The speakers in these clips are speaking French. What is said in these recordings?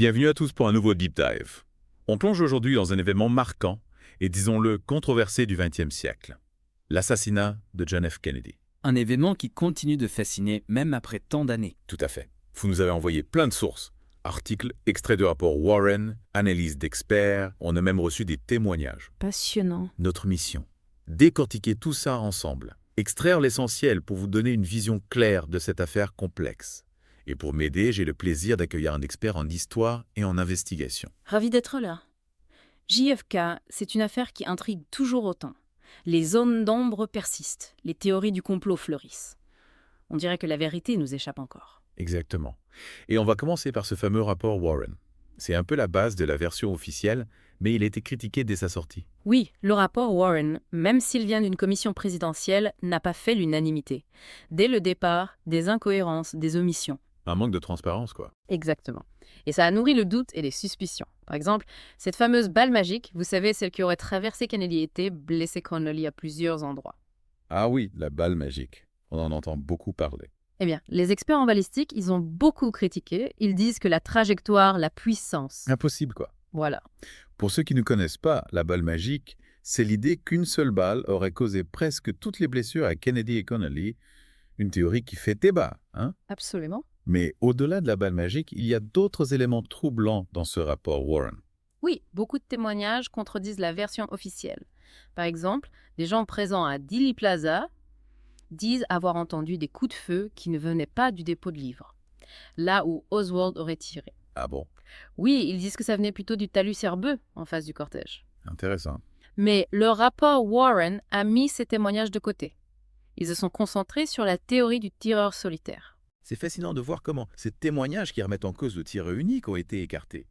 Bienvenue à tous pour un nouveau Deep Dive. On plonge aujourd'hui dans un événement marquant et disons-le controversé du XXe siècle. L'assassinat de John F. Kennedy. Un événement qui continue de fasciner même après tant d'années. Tout à fait. Vous nous avez envoyé plein de sources. Articles, extraits de rapports Warren, analyses d'experts, on a même reçu des témoignages. Passionnant. Notre mission, décortiquer tout ça ensemble. Extraire l'essentiel pour vous donner une vision claire de cette affaire complexe. Et pour m'aider, j'ai le plaisir d'accueillir un expert en histoire et en investigation. Ravi d'être là. JFK, c'est une affaire qui intrigue toujours autant. Les zones d'ombre persistent, les théories du complot fleurissent. On dirait que la vérité nous échappe encore. Exactement. Et on va commencer par ce fameux rapport Warren. C'est un peu la base de la version officielle, mais il a été critiqué dès sa sortie. Oui, le rapport Warren, même s'il vient d'une commission présidentielle, n'a pas fait l'unanimité. Dès le départ, des incohérences, des omissions. Un manque de transparence, quoi. Exactement. Et ça a nourri le doute et les suspicions. Par exemple, cette fameuse balle magique, vous savez, celle qui aurait traversé Kennedy et blessé Connolly à plusieurs endroits. Ah oui, la balle magique. On en entend beaucoup parler. Eh bien, les experts en balistique, ils ont beaucoup critiqué. Ils disent que la trajectoire, la puissance... Impossible, quoi. Voilà. Pour ceux qui ne connaissent pas la balle magique, c'est l'idée qu'une seule balle aurait causé presque toutes les blessures à Kennedy et Connolly. Une théorie qui fait débat, hein? Absolument. Mais au-delà de la balle magique, il y a d'autres éléments troublants dans ce rapport Warren. Oui, beaucoup de témoignages contredisent la version officielle. Par exemple, des gens présents à Dealey Plaza disent avoir entendu des coups de feu qui ne venaient pas du dépôt de livres, là où Oswald aurait tiré. Ah bon? Oui, ils disent que ça venait plutôt du talus Herbeux en face du cortège. Intéressant. Mais le rapport Warren a mis ces témoignages de côté. Ils se sont concentrés sur la théorie du tireur solitaire. C'est fascinant de voir comment ces témoignages qui remettent en cause le tireur unique ont été écartés.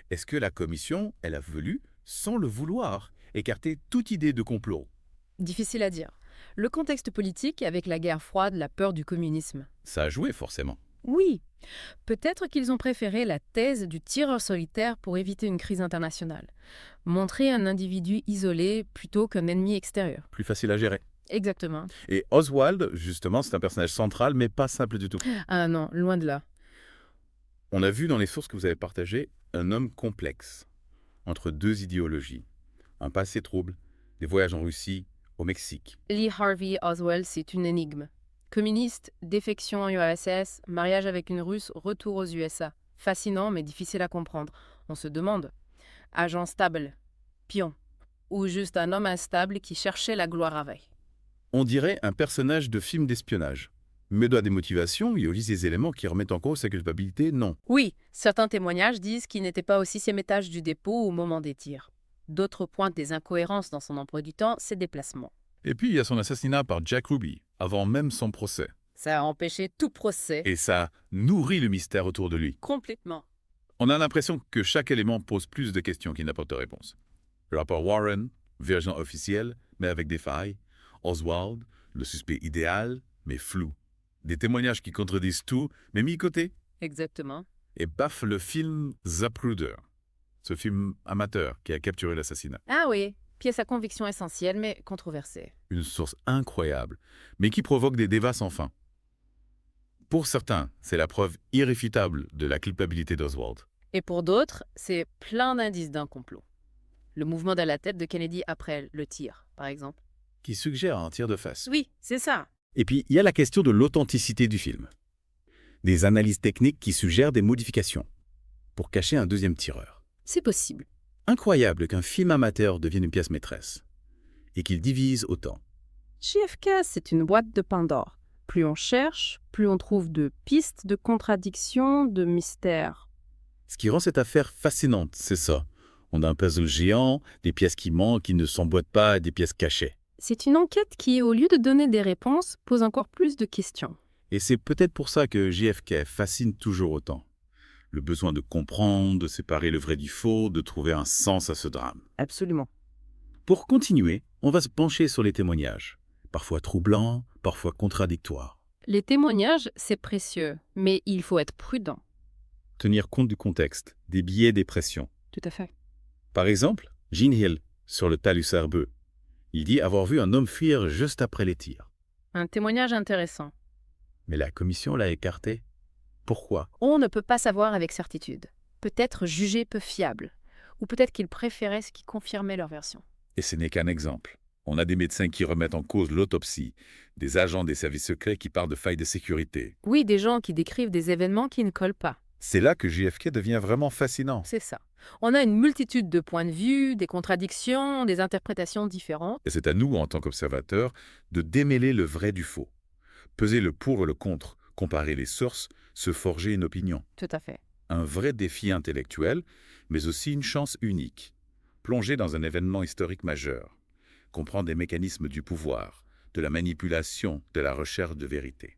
Est-ce que la commission, elle a voulu, sans le vouloir, écarter toute idée de complot? Difficile à dire. Le contexte politique, avec la guerre froide, la peur du communisme. Ça a joué forcément. Oui, peut-être qu'ils ont préféré la thèse du tireur solitaire pour éviter une crise internationale. Montrer un individu isolé plutôt qu'un ennemi extérieur. Plus facile à gérer. Exactement. Et Oswald, justement, c'est un personnage central, mais pas simple du tout. Ah non, loin de là. On a vu dans les sources que vous avez partagées un homme complexe, entre deux idéologies. Un passé trouble, des voyages en Russie, au Mexique. Lee Harvey Oswald, c'est une énigme. Communiste, défection en URSS, mariage avec une Russe, retour aux USA. Fascinant, mais difficile à comprendre. On se demande. Agent stable, pion, ou juste un homme instable qui cherchait la gloire à veille. On dirait un personnage de film d'espionnage. Mais dans des motivations, il y a aussi des éléments qui remettent en cause sa culpabilité, non. Oui, certains témoignages disent qu'il n'était pas au 6e étage du dépôt au moment des tirs. D'autres pointent des incohérences dans son emploi du temps, ses déplacements. Et puis il y a son assassinat par Jack Ruby, avant même son procès. Ça a empêché tout procès. Et ça nourrit le mystère autour de lui. Complètement. On a l'impression que chaque élément pose plus de questions qu'il n'apporte de réponses. Le rapport Warren, version officielle, mais avec des failles. Oswald, le suspect idéal, mais flou. Des témoignages qui contredisent tout, mais mis de côté. Exactement. Et paf, le film Zapruder, ce film amateur qui a capturé l'assassinat. Ah oui, pièce à conviction essentielle, mais controversée. Une source incroyable, mais qui provoque des débats sans fin. Pour certains, c'est la preuve irréfutable de la culpabilité d'Oswald. Et pour d'autres, c'est plein d'indices d'un complot. Le mouvement de la tête de Kennedy après le tir, par exemple. Qui suggère un tir de face. Oui, c'est ça. Et puis, il y a la question de l'authenticité du film. Des analyses techniques qui suggèrent des modifications pour cacher un deuxième tireur. C'est possible. Incroyable qu'un film amateur devienne une pièce maîtresse et qu'il divise autant. JFK, c'est une boîte de Pandore. Plus on cherche, plus on trouve de pistes, de contradictions, de mystères. Ce qui rend cette affaire fascinante, c'est ça. On a un puzzle géant, des pièces qui manquent, qui ne s'emboîtent pas, des pièces cachées. C'est une enquête qui, au lieu de donner des réponses, pose encore plus de questions. Et c'est peut-être pour ça que JFK fascine toujours autant. Le besoin de comprendre, de séparer le vrai du faux, de trouver un sens à ce drame. Absolument. Pour continuer, on va se pencher sur les témoignages. Parfois troublants, parfois contradictoires. Les témoignages, c'est précieux, mais il faut être prudent. Tenir compte du contexte, des biais, des pressions. Tout à fait. Par exemple, Gene Hill, sur le talus Herbeux. Il dit avoir vu un homme fuir juste après les tirs. Un témoignage intéressant. Mais la commission l'a écarté. Pourquoi? On ne peut pas savoir avec certitude. peut-être jugés peu fiables, ou peut-être qu'ils préféraient ce qui confirmait leur version. Et ce n'est qu'un exemple. On a des médecins qui remettent en cause l'autopsie, des agents des services secrets qui parlent de failles de sécurité. Oui, des gens qui décrivent des événements qui ne collent pas. C'est là que JFK devient vraiment fascinant. C'est ça. On a une multitude de points de vue, des contradictions, des interprétations différentes. Et c'est à nous, en tant qu'observateurs, de démêler le vrai du faux. Peser le pour et le contre, comparer les sources, se forger une opinion. Tout à fait. Un vrai défi intellectuel, mais aussi une chance unique. Plonger dans un événement historique majeur. Comprendre les mécanismes du pouvoir, de la manipulation, de la recherche de vérité.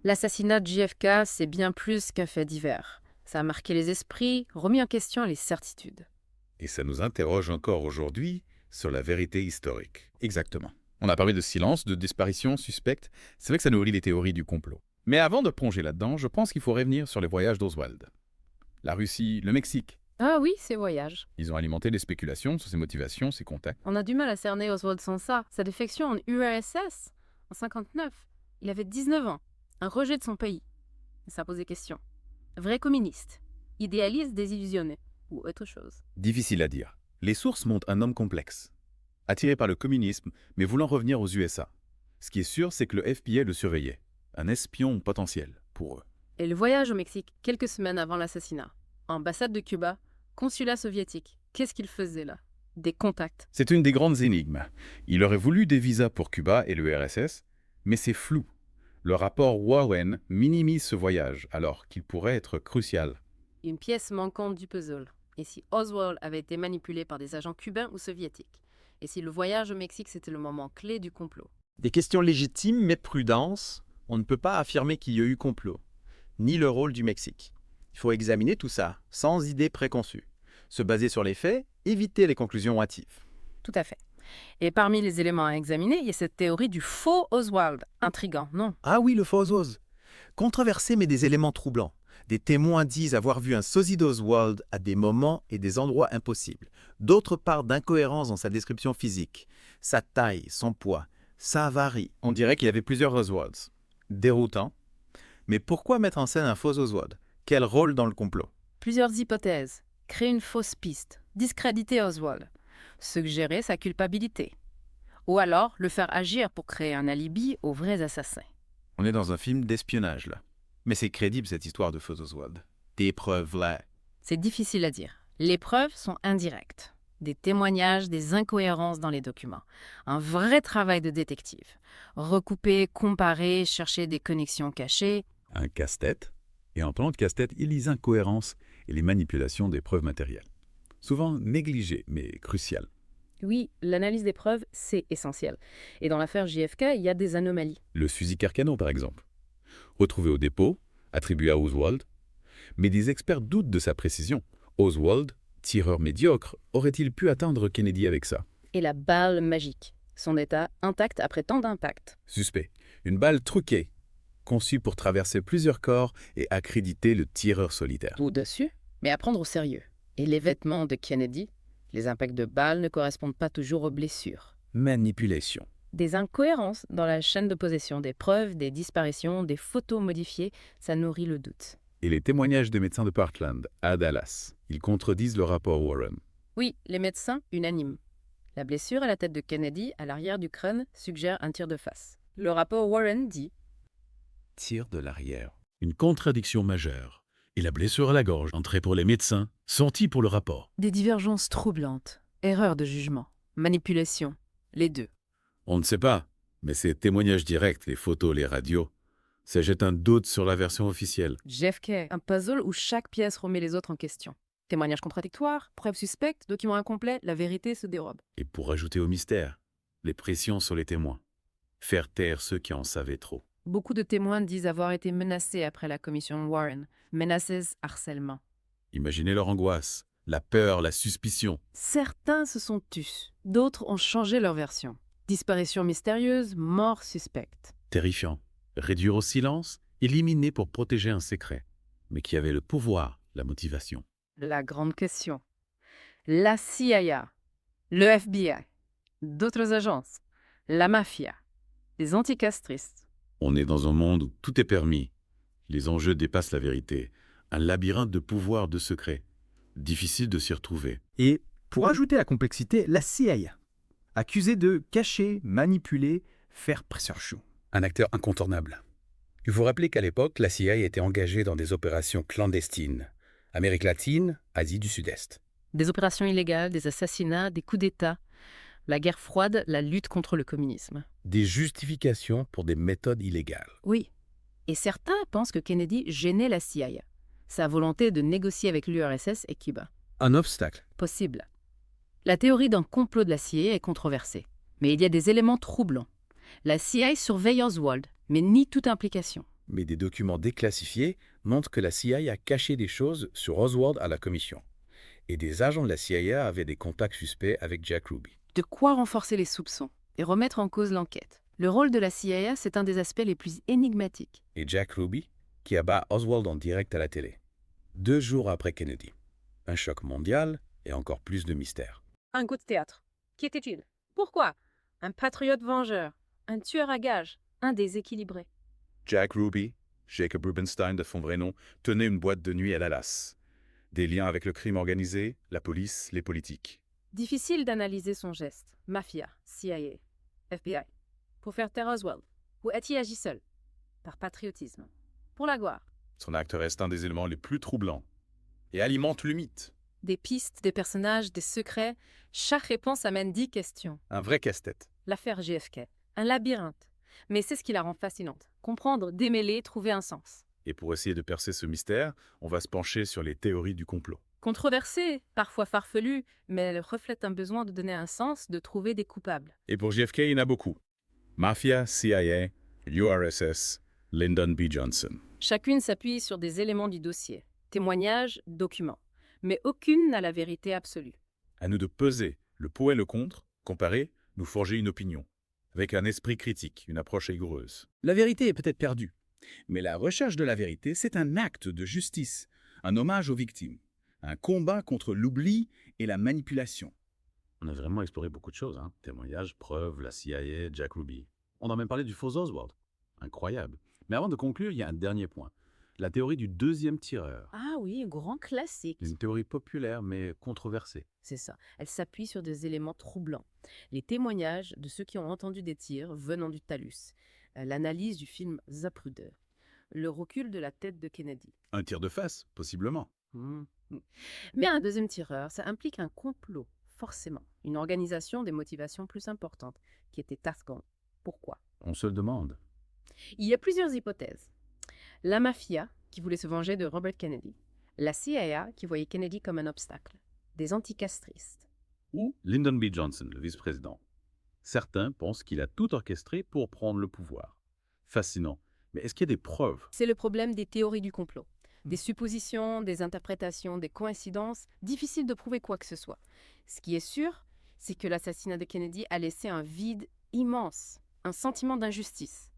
L'assassinat de JFK, c'est bien plus qu'un fait divers. Ça a marqué les esprits, remis en question les certitudes. Et ça nous interroge encore aujourd'hui sur la vérité historique. Exactement. On a parlé de silence, de disparition suspecte. C'est vrai que ça nourrit les théories du complot. Mais avant de plonger là-dedans, je pense qu'il faut revenir sur les voyages d'Oswald. La Russie, le Mexique. Ah oui, ces voyages. Ils ont alimenté les spéculations sur ses motivations, ses contacts. On a du mal à cerner Oswald sans ça. Sa défection en URSS, en 59. Il avait 19 ans. Un rejet de son pays. Ça pose des questions. Vrai communiste. Idéaliste désillusionné. Ou autre chose. Difficile à dire. Les sources montrent un homme complexe. Attiré par le communisme, mais voulant revenir aux USA. Ce qui est sûr, c'est que le FBI le surveillait. Un espion potentiel pour eux. Et le voyage au Mexique, quelques semaines avant l'assassinat. Ambassade de Cuba, consulat soviétique. Qu'est-ce qu'il faisait là? Des contacts. C'est une des grandes énigmes. Il aurait voulu des visas pour Cuba et l'URSS, mais c'est flou. Le rapport Warren minimise ce voyage, alors qu'il pourrait être crucial. Une pièce manquante du puzzle. Et si Oswald avait été manipulé par des agents cubains ou soviétiques? Et si le voyage au Mexique, c'était le moment clé du complot? Des questions légitimes, mais prudence. On ne peut pas affirmer qu'il y a eu complot, ni le rôle du Mexique. Il faut examiner tout ça, sans idée préconçue. Se baser sur les faits, éviter les conclusions hâtives. Tout à fait. Et parmi les éléments à examiner, il y a cette théorie du faux Oswald. Intriguant, non? Ah oui, le faux Oz. Controversé, mais des éléments troublants. Des témoins disent avoir vu un sosie d'Oswald à des moments et des endroits impossibles. D'autres parlent d'incohérences dans sa description physique. Sa taille, son poids, ça varie. On dirait qu'il y avait plusieurs Oswalds. Déroutant. Mais pourquoi mettre en scène un faux Oswald? Quel rôle dans le complot? Plusieurs hypothèses. Créer une fausse piste. Discréditer Oswald. Suggérer sa culpabilité. Ou alors le faire agir pour créer un alibi aux vrais assassins. On est dans un film d'espionnage, là. Mais c'est crédible, cette histoire de faux Oswald. Des preuves là. C'est difficile à dire. Les preuves sont indirectes. Des témoignages, des incohérences dans les documents. Un vrai travail de détective. Recouper, comparer, chercher des connexions cachées. Un casse-tête. Et en parlant de casse-tête, il y a les incohérences et les manipulations des preuves matérielles. Souvent négligées, mais cruciales. Oui, l'analyse des preuves, c'est essentiel. Et dans l'affaire JFK, il y a des anomalies. Le fusil Carcano, par exemple. Retrouvé au dépôt, attribué à Oswald. Mais des experts doutent de sa précision. Oswald, tireur médiocre, aurait-il pu atteindre Kennedy avec ça? Et la balle magique. Son état intact après tant d'impact. Suspect. Une balle truquée, conçue pour traverser plusieurs corps et accréditer le tireur solitaire. Au-dessus, mais à prendre au sérieux. Et les vêtements de Kennedy? Les impacts de balles ne correspondent pas toujours aux blessures. Manipulation. Des incohérences dans la chaîne de possession des preuves, des disparitions, des photos modifiées, ça nourrit le doute. Et les témoignages des médecins de Portland, à Dallas, ils contredisent le rapport Warren. Oui, les médecins, unanimes. La blessure à la tête de Kennedy, à l'arrière du crâne, suggère un tir de face. Le rapport Warren dit Tir de l'arrière. Une contradiction majeure. Et la blessure à la gorge, entrée pour les médecins, sortie pour le rapport. des divergences troublantes, erreur de jugement, manipulation, les deux. On ne sait pas, mais ces témoignages directs, les photos, les radios, ça jette un doute sur la version officielle. JFK, un puzzle où chaque pièce remet les autres en question. Témoignages contradictoires, preuves suspectes, documents incomplets, la vérité se dérobe. Et pour ajouter au mystère, les pressions sur les témoins. Faire taire ceux qui en savaient trop. Beaucoup de témoins disent avoir été menacés après la commission Warren. Menaces, harcèlement. Imaginez leur angoisse, la peur, la suspicion. Certains se sont tus, d'autres ont changé leur version. Disparition mystérieuse, mort suspecte. Terrifiant. Réduire au silence, éliminer pour protéger un secret. Mais qui avait le pouvoir, la motivation. La grande question. La CIA, le FBI, d'autres agences, la mafia, les anticastristes. On est dans un monde où tout est permis. Les enjeux dépassent la vérité. Un labyrinthe de pouvoir, de secrets. Difficile de s'y retrouver. Et, pour ajouter la complexité, la CIA, accusée de cacher, manipuler, faire pression. Un acteur incontournable. Il faut rappeler qu'à l'époque, la CIA était engagée dans des opérations clandestines. Amérique latine, Asie du Sud-Est. Des opérations illégales, des assassinats, des coups d'État. La guerre froide, la lutte contre le communisme. Des justifications pour des méthodes illégales. Oui. Et certains pensent que Kennedy gênait la CIA. Sa volonté de négocier avec l'URSS et Cuba. Un obstacle. Possible. La théorie d'un complot de la CIA est controversée. Mais il y a des éléments troublants. La CIA surveille Oswald, mais nie toute implication. Mais des documents déclassifiés montrent que la CIA a caché des choses sur Oswald à la commission. Et des agents de la CIA avaient des contacts suspects avec Jack Ruby. De quoi renforcer les soupçons et remettre en cause l'enquête. Le rôle de la CIA, c'est un des aspects les plus énigmatiques. Et Jack Ruby, qui abat Oswald en direct à la télé. 2 jours après Kennedy. Un choc mondial et encore plus de mystère. Un coup de théâtre. Qui était-il? Pourquoi? Un patriote vengeur, un tueur à gages, un déséquilibré. Jack Ruby, Jacob Rubenstein de son vrai nom, tenait une boîte de nuit à Dallas. Des liens avec le crime organisé, la police, les politiques. Difficile d'analyser son geste. Mafia, CIA, FBI. Pour faire taire Oswald. Ou a-t-il agi seul? Par patriotisme. Pour la gloire. Son acte reste un des éléments les plus troublants et alimente le mythe. Des pistes, des personnages, des secrets. Chaque réponse amène 10 questions. Un vrai casse-tête. L'affaire JFK. Un labyrinthe. Mais c'est ce qui la rend fascinante. Comprendre, démêler, trouver un sens. Et pour essayer de percer ce mystère, on va se pencher sur les théories du complot. Controversée, parfois farfelue, mais elle reflète un besoin de donner un sens, de trouver des coupables. Et pour JFK, il y en a beaucoup. Mafia, CIA, URSS, Lyndon B. Johnson. Chacune s'appuie sur des éléments du dossier, témoignages, documents. Mais aucune n'a la vérité absolue. À nous de peser le pour et le contre, comparer, nous forger une opinion. Avec un esprit critique, une approche rigoureuse. La vérité est peut-être perdue. Mais la recherche de la vérité, c'est un acte de justice, un hommage aux victimes, un combat contre l'oubli et la manipulation. On a vraiment exploré beaucoup de choses. Témoignages, preuves, la CIA, Jack Ruby. On a même parlé du faux Oswald. Incroyable. Mais avant de conclure, il y a un dernier point. La théorie du deuxième tireur. Ah oui, grand classique. Une théorie populaire mais controversée. C'est ça. Elle s'appuie sur des éléments troublants. Les témoignages de ceux qui ont entendu des tirs venant du talus. L'analyse du film Zapruder. Le recul de la tête de Kennedy. Un tir de face, possiblement. Mais un deuxième tireur, ça implique un complot, forcément. Une organisation des motivations plus importantes, qui était afghane. Pourquoi? On se le demande. Il y a plusieurs hypothèses. La mafia, qui voulait se venger de Robert Kennedy. La CIA, qui voyait Kennedy comme un obstacle. Des anticastristes. Ou Lyndon B. Johnson, le vice-président. Certains pensent qu'il a tout orchestré pour prendre le pouvoir. Fascinant. Mais est-ce qu'il y a des preuves? C'est le problème des théories du complot. Des suppositions, des interprétations, des coïncidences, difficile de prouver quoi que ce soit. Ce qui est sûr, c'est que l'assassinat de Kennedy a laissé un vide immense, un sentiment d'injustice.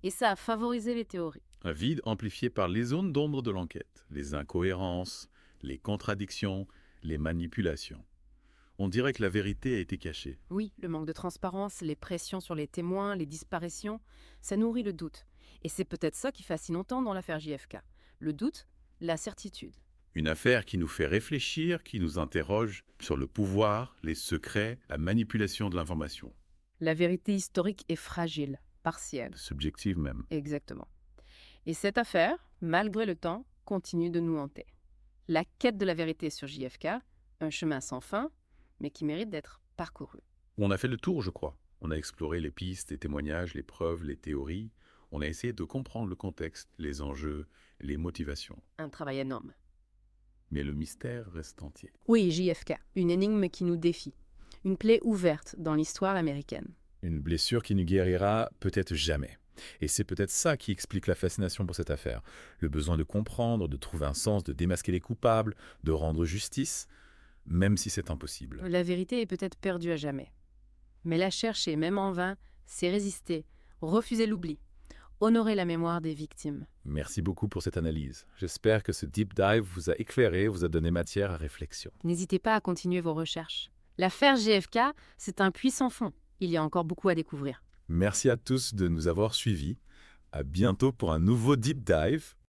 Et ça a favorisé les théories. Un vide amplifié par les zones d'ombre de l'enquête, les incohérences, les contradictions, les manipulations. On dirait que la vérité a été cachée. Oui, le manque de transparence, les pressions sur les témoins, les disparitions, ça nourrit le doute. Et c'est peut-être ça qui fascine autant dans l'affaire JFK. Le doute, la certitude. Une affaire qui nous fait réfléchir, qui nous interroge sur le pouvoir, les secrets, la manipulation de l'information. La vérité historique est fragile, partielle. Subjective même. Exactement. Et cette affaire, malgré le temps, continue de nous hanter. La quête de la vérité sur JFK, un chemin sans fin, mais qui mérite d'être parcouru. On a fait le tour, je crois. On a exploré les pistes, les témoignages, les preuves, les théories. On a essayé de comprendre le contexte, les enjeux, les motivations. Un travail énorme. Mais le mystère reste entier. Oui, JFK, une énigme qui nous défie. Une plaie ouverte dans l'histoire américaine. Une blessure qui ne guérira peut-être jamais. Et c'est peut-être ça qui explique la fascination pour cette affaire. Le besoin de comprendre, de trouver un sens, de démasquer les coupables, de rendre justice, même si c'est impossible. La vérité est peut-être perdue à jamais. Mais la chercher, même en vain, c'est résister, refuser l'oubli, honorer la mémoire des victimes. Merci beaucoup pour cette analyse. J'espère que ce deep dive vous a éclairé, vous a donné matière à réflexion. N'hésitez pas à continuer vos recherches. L'affaire JFK, c'est un puits sans fond. Il y a encore beaucoup à découvrir. Merci à tous de nous avoir suivis. À bientôt pour un nouveau deep dive.